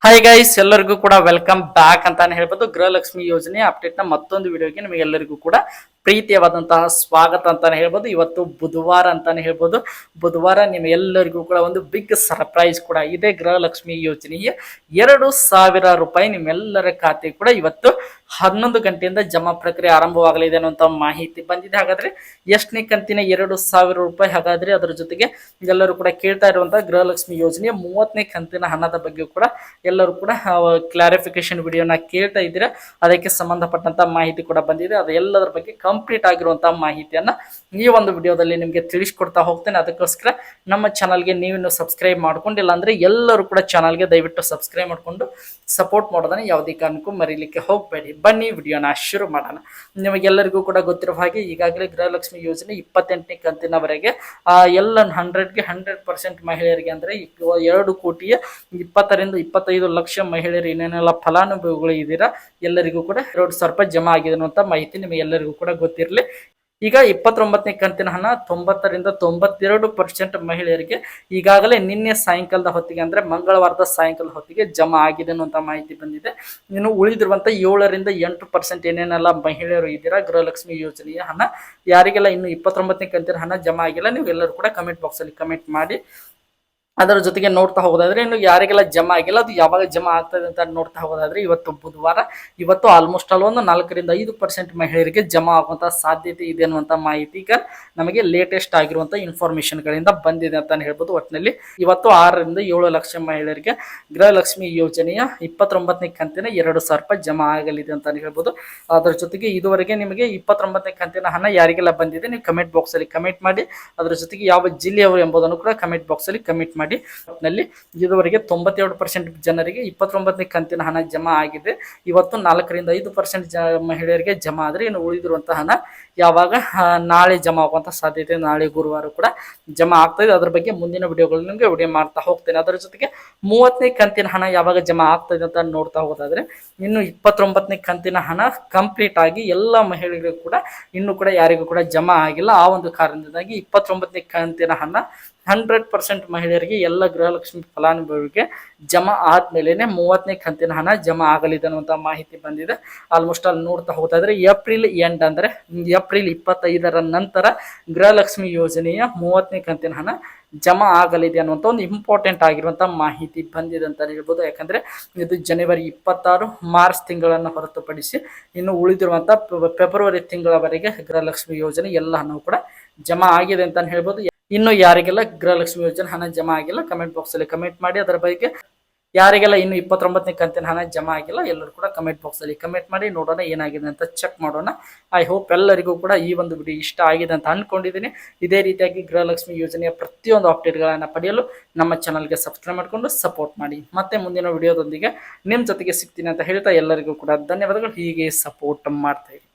Hi guys, ಎಲ್ಲರಿಗೂ ಕೂಡ welcome back ಅಂತಾನೆ ಹೇಳ್ಬೋದು. ಗೃಹಲಕ್ಷ್ಮಿ ಯೋಜನೆ ಅಪ್ಡೇಟ್ ನ ಮತ್ತೊಂದು ವಿಡಿಯೋಗೆ ನಿಮಗೆಲ್ಲರಿಗೂ ಕೂಡ ಪ್ರೀತಿಯಾದಂತಹ ಸ್ವಾಗತ ಅಂತಾನೆ ಹೇಳ್ಬೋದು. ಇವತ್ತು ಬುಧವಾರ ಅಂತಾನೆ ಹೇಳ್ಬೋದು. ಬುಧವಾರ ನಿಮ್ಮೆಲ್ಲರಿಗೂ ಕೂಡ ಒಂದು ಬಿಗ್ ಸರ್ಪ್ರೈಸ್ ಕೂಡ ಇದೆ. ಗೃಹಲಕ್ಷ್ಮಿ ಯೋಜನೆಗೆ 2,000 ರೂಪಾಯಿ ನಿಮ್ಮೆಲ್ಲರ ಖಾತೆ ಕೂಡ ಇವತ್ತು 11 ಗಂಟೆಯಿಂದ ಜಮಾ ಪ್ರಕ್ರಿಯೆ ಆರಂಭವಾಗಲಿದೆ ಅನ್ನುವಂತ ಮಾಹಿತಿ ಬಂದಿದೆ. ಹಾಗಾದ್ರೆ ಎಷ್ಟನೇ ಕಂತಿನ 2,000 ರೂಪಾಯಿ? ಹಾಗಾದ್ರೆ ಅದರ ಜೊತೆಗೆ ಎಲ್ಲರೂ ಕೂಡ ಕೇಳ್ತಾ ಇರುವಂತಹ ಗೃಹಲಕ್ಷ್ಮಿ ಯೋಜನೆಯ 30ನೇ ಕಂತಿನ ಹಣದ ಬಗ್ಗೆ ಕೂಡ ಎಲ್ಲರೂ ಕೂಡ ಕ್ಲಾರಿಫಿಕೇಶನ್ ವಿಡಿಯೋನ ಕೇಳ್ತಾ ಇದ್ದೀರಾ. ಅದಕ್ಕೆ ಸಂಬಂಧಪಟ್ಟಂತ ಮಾಹಿತಿ ಕೂಡ ಬಂದಿದೆ. ಅದು ಎಲ್ಲದರ ಬಗ್ಗೆ ಕಂಪ್ಲೀಟ್ ಆಗಿರುವಂತಹ ಮಾಹಿತಿಯನ್ನ ಈ ಒಂದು ವಿಡಿಯೋದಲ್ಲಿ ನಿಮಗೆ ತಿಳಿಸ್ಕೊಡ್ತಾ ಹೋಗ್ತೇನೆ. ಅದಕ್ಕೋಸ್ಕರ ನಮ್ಮ ಚಾನಲ್ಗೆ ನೀವಿನ್ನು ಸಬ್ಸ್ಕ್ರೈಬ್ ಮಾಡ್ಕೊಂಡಿಲ್ಲ ಅಂದ್ರೆ ಎಲ್ಲರೂ ಕೂಡ ಚಾನಲ್ಗೆ ದಯವಿಟ್ಟು ಸಬ್ಸ್ಕ್ರೈಬ್ ಮಾಡ್ಕೊಂಡು ಸಪೋರ್ಟ್ ಮಾಡೋದನ್ನ ಯಾವುದೇ ಕಾರಣಕ್ಕೂ ಮರೀಲಿಕ್ಕೆ ಹೋಗಬೇಡಿ. ಬನ್ನಿ ವಿಡಿಯೋನ ಶುರು ಮಾಡೋಣ. ನಿಮಗೆಲ್ಲರಿಗೂ ಕೂಡ ಗೊತ್ತಿರುವ ಹಾಗೆ ಈಗಾಗಲೇ ಗೃಹಲಕ್ಷ್ಮಿ ಯೋಜನೆ 28ನೇ ಕಂತಿನವರೆಗೆ ಎಲ್ಲ 100% ಮಹಿಳೆಯರಿಗೆ ಅಂದ್ರೆ 2,20,25 ಲಕ್ಷ ಮಹಿಳೆಯರು ಏನೇನೆಲ್ಲ ಫಲಾನುಭವಿಗಳು ಇದ್ದೀರಾ ಎಲ್ಲರಿಗೂ ಕೂಡ 2,000 ರೂಪಾಯಿ ಜಮಾ ಆಗಿದೆ ಅನ್ನುವಂತ ಮಾಹಿತಿ ನಿಮಗೆ ಎಲ್ಲರಿಗೂ ಕೂಡ ಗೊತ್ತಿರಲಿ. ಈಗ 29ನೇ ಕಂತಿನ ಹಣ 90-92% ಮಹಿಳೆಯರಿಗೆ ಈಗಾಗಲೇ ನಿನ್ನೆ ಸಾಯಂಕಾಲದ ಹೊತ್ತಿಗೆ ಅಂದ್ರೆ ಮಂಗಳವಾರದ ಸಾಯಂಕಾಲದ ಹೊತ್ತಿಗೆ ಜಮಾ ಆಗಿದೆ ಅನ್ನುವಂತ ಮಾಹಿತಿ ಬಂದಿದೆ. ಇನ್ನು ಉಳಿದಿರುವಂತ 7-8% ಏನೇನೆಲ್ಲ ಮಹಿಳೆಯರು ಇದ್ದೀರಾ ಗೃಹಲಕ್ಷ್ಮಿ ಯೋಜನೆಯ ಹಣ ಯಾರಿಗೆಲ್ಲ ಇನ್ನು 29ನೇ ಕಂತಿನ ಹಣ ಜಮಾ ಆಗಿಲ್ಲ ನೀವು ಎಲ್ಲರೂ ಕೂಡ ಕಮೆಂಟ್ ಬಾಕ್ಸ್ ಅಲ್ಲಿ ಕಮೆಂಟ್ ಮಾಡಿ. ಅದರ ಜೊತೆಗೆ ನೋಡ್ತಾ ಹೋಗೋದಾದ್ರೆ ಇನ್ನು ಯಾರಿಗೆಲ್ಲ ಜಮಾ ಆಗಿಲ್ಲ ಅದು ಯಾವಾಗ ಜಮಾ ಆಗ್ತದೆ ಅಂತ ನೋಡ್ತಾ ಹೋಗೋದಾದ್ರೆ ಇವತ್ತು ಬುಧವಾರ, ಇವತ್ತು ಆಲ್ಮೋಸ್ಟ್ ಆಲ್ ಒಂದು 4-5% ಮಹಿಳೆಯರಿಗೆ ಜಮಾ ಆಗುವಂತ ಸಾಧ್ಯತೆ ಇದೆ ಅನ್ನುವಂತ ಮಾಹಿತಿ ಈಗ ನಮಗೆ ಲೇಟೆಸ್ಟ್ ಆಗಿರುವಂತ ಇನ್ಫಾರ್ಮೇಶನ್ ಗಳಿಂದ ಬಂದಿದೆ ಅಂತಾನೆ ಹೇಳ್ಬೋದು. ಒಟ್ಟಿನಲ್ಲಿ ಇವತ್ತು 6-7 ಲಕ್ಷ ಮಹಿಳೆಯರಿಗೆ ಗೃಹಲಕ್ಷ್ಮಿ ಯೋಜನೆಯ 29ನೇ ಕಂತಿನ 2,000 ರೂಪಾಯಿ ಜಮಾ ಆಗಲಿದೆ ಅಂತಾನೆ ಹೇಳ್ಬೋದು. ಅದರ ಜೊತೆಗೆ ಇದುವರೆಗೆ ನಿಮಗೆ 29ನೇ ಕಂತಿನ ಹಣ ಯಾರಿಗೆಲ್ಲ ಬಂದಿದೆ ನೀವು ಕಮೆಂಟ್ ಬಾಕ್ಸ್ ಅಲ್ಲಿ ಕಮೆಂಟ್ ಮಾಡಿ. ಅದರ ಜೊತೆಗೆ ಯಾವ ಜಿಲ್ಲೆಯವರು ಎಂಬುದನ್ನು ಕೂಡ ಕಮೆಂಟ್ ಬಾಕ್ಸ್ ಅಲ್ಲಿ ಕಮೆಂಟ್ ಮಾಡಿ. ನಲ್ಲಿ ಇದುವರೆಗೆ 92% ಜನರಿಗೆ 29ನೇ ಕಂತಿನ ಹಣ ಜಮಾ ಆಗಿದೆ. ಇವತ್ತು 4-5% ಮಹಿಳೆಯರಿಗೆ ಜಮಾ ಆದ್ರೆ ಇನ್ನು ಉಳಿದಿರುವಂತಹ ಹಣ ಯಾವಾಗ ನಾಳೆ ಜಮಾ ಆಗುವಂತ ಸಾಧ್ಯತೆ, ನಾಳೆ ಗುರುವಾರ ಕೂಡ ಜಮಾ ಆಗ್ತಾ ಇದೆ. ಅದ್ರ ಬಗ್ಗೆ ಮುಂದಿನ ವಿಡಿಯೋಗಳು ನಿಮಗೆ ವಿಡಿಯೋ ಮಾಡ್ತಾ ಹೋಗ್ತೇನೆ. ಅದರ ಜೊತೆಗೆ 30ನೇ ಕಂತಿನ ಹಣ ಯಾವಾಗ ಜಮಾ ಆಗ್ತದೆ ಅಂತ ನೋಡ್ತಾ ಹೋಗೋದಾದ್ರೆ ಇನ್ನು 29ನೇ ಕಂತಿನ ಹಣ ಕಂಪ್ಲೀಟ್ ಆಗಿ ಎಲ್ಲ ಮಹಿಳೆಯರಿಗೂ ಕೂಡ ಇನ್ನು ಕೂಡ ಯಾರಿಗೂ ಕೂಡ ಜಮಾ ಆಗಿಲ್ಲ. ಆ ಒಂದು ಕಾರಣದಿಂದಾಗಿ 29ನೇ ಕಂತಿನ ಹಣ 100% ಮಹಿಳೆಯರಿಗೆ ಎಲ್ಲ ಗೃಹಲಕ್ಷ್ಮಿ ಫಲಾನುಭವಿಗೆ ಜಮಾ ಆದ್ಮೇಲೆ 30ನೇ ಕಂತಿನ ಹಣ ಜಮಾ ಆಗಲಿದೆ ಅನ್ನುವಂತ ಮಾಹಿತಿ ಬಂದಿದೆ. ಆಲ್ಮೋಸ್ಟ್ ಅಲ್ಲಿ ನೋಡ್ತಾ ಹೋಗ್ತಾಯಿದ್ರೆ ಏಪ್ರಿಲ್ ಎಂಡ್ ಅಂದ್ರೆ ಏಪ್ರಿಲ್ 25ರ ನಂತರ ಗೃಹಲಕ್ಷ್ಮಿ ಯೋಜನೆಯ 30ನೇ ಕಂತಿನ ಹಣ ಜಮಾ ಆಗಲಿದೆ ಅನ್ನುವಂಥ ಒಂದು ಇಂಪಾರ್ಟೆಂಟ್ ಆಗಿರುವಂತ ಮಾಹಿತಿ ಬಂದಿದೆ ಅಂತ ಹೇಳ್ಬೋದು. ಯಾಕಂದ್ರೆ ಇದು ಜನವರಿ 26 ಮಾರ್ಚ್ ತಿಂಗಳನ್ನು ಹೊರತುಪಡಿಸಿ ಇನ್ನು ಉಳಿದಿರುವಂತ ಫೆಬ್ರವರಿ ತಿಂಗಳವರೆಗೆ ಗೃಹಲಕ್ಷ್ಮಿ ಯೋಜನೆ ಎಲ್ಲ ಹಣವು ಕೂಡ ಜಮಾ ಆಗಿದೆ ಅಂತ ಹೇಳ್ಬೋದು. ಇನ್ನು ಯಾರಿಗೆಲ್ಲ ಗೃಹಲಕ್ಷ್ಮಿ ಯೋಜನೆ ಹಣ ಜಮಾ ಆಗಿಲ್ಲ ಕಮೆಂಟ್ ಬಾಕ್ಸ್ ಅಲ್ಲಿ ಕಮೆಂಟ್ ಮಾಡಿ. ಅದರ ಬಗ್ಗೆ ಯಾರಿಗೆಲ್ಲ ಇನ್ನು 29ನೇ ಕಂತಿನ ಹಣ ಜಮಾ ಆಗಿಲ್ಲ ಎಲ್ಲರೂ ಕೂಡ ಕಮೆಂಟ್ ಬಾಕ್ಸ್ ಅಲ್ಲಿ ಕಮೆಂಟ್ ಮಾಡಿ. ನೋಡೋಣ ಏನಾಗಿದೆ ಅಂತ ಚೆಕ್ ಮಾಡೋಣ. ಐ ಹೋಪ್ ಎಲ್ಲರಿಗೂ ಕೂಡ ಈ ಒಂದು ವಿಡಿಯೋ ಇಷ್ಟ ಆಗಿದೆ ಅಂತ ಅನ್ಕೊಂಡಿದ್ದೀನಿ. ಇದೇ ರೀತಿಯಾಗಿ ಗೃಹಲಕ್ಷ್ಮಿ ಯೋಜನೆಯ ಪ್ರತಿಯೊಂದು ಅಪ್ಡೇಟ್ಗಳನ್ನ ಪಡೆಯಲು ನಮ್ಮ ಚಾನಲ್ಗೆ ಸಬ್ಸ್ಕ್ರೈಬ್ ಮಾಡಿಕೊಂಡು ಸಪೋರ್ಟ್ ಮಾಡಿ. ಮತ್ತೆ ಮುಂದಿನ ವಿಡಿಯೋದೊಂದಿಗೆ ನಿಮ್ಮ ಜೊತೆಗೆ ಸಿಗ್ತೀನಿ ಅಂತ ಹೇಳ್ತಾ ಎಲ್ಲರಿಗೂ ಕೂಡ ಧನ್ಯವಾದಗಳು. ಹೀಗೆ ಸಪೋರ್ಟ್ ಮಾಡ್ತಾ ಇರಿ.